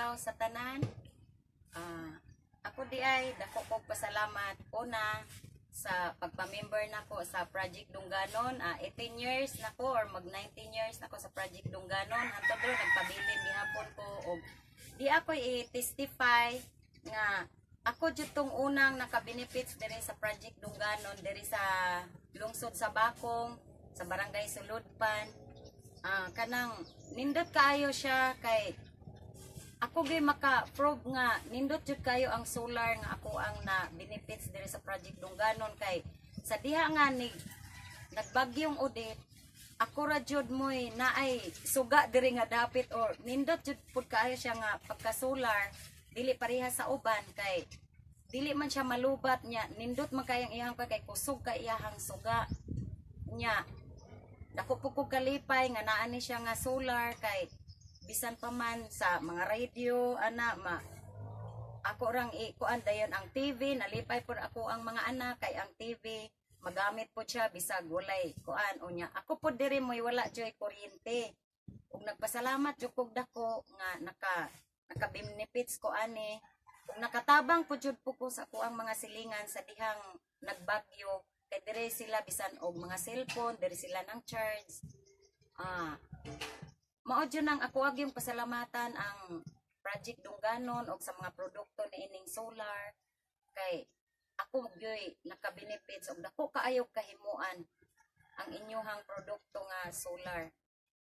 adlaw sa tanan. Ako di ay dako kog pasalamat una sa pagpa-member nako sa Project Dunganon. 18 years nako or mag 19 years nako sa Project Dunganon. Hantod ro nagpabilin gihapon ko og di ako i-testify nga ako jud tong unang naka-benefits diri sa Project Dunganon diri sa lungsod sa Bakong, sa Barangay Suludpan. Kanang nindot kaayo siya kay ako gay maka-prove nga nindot jud kayo ang solar nga ako ang na benefits diri sa Project Dunganon kay sa diha nga ni nagbagyong audit ako ra jud moy naay suga diri nga dapit or nindot jud pud kaayo siya nga pagka solar dili pareha sa uban kay dili man siya malubat nya nindot man kayang iyang kay kusog ka iyahang suga nya dako pud ko kalipay nga naa ni siya nga solar kay bisan pa man sa mga radio ako rang ikuan dayon ang TV nalipay pud ako ang mga anak kay ang TV magamit po siya bisag walay kuan unya ako po diri moy wala joy kuryente ug nagpasalamat jud kog dako nga naka benefits ko ani ug nakatabang po jud po ko sa kuang mga silingan sa dihang nagbagyo kay diri sila bisan og mga cellphone diri sila nang charge mao jud nang ako agyong pasalamatan ang Project Dunganon og sa mga produkto ni ining solar kay ako gyoy naka-benefits og dako kaayo kahimuan ang inyong produkto nga solar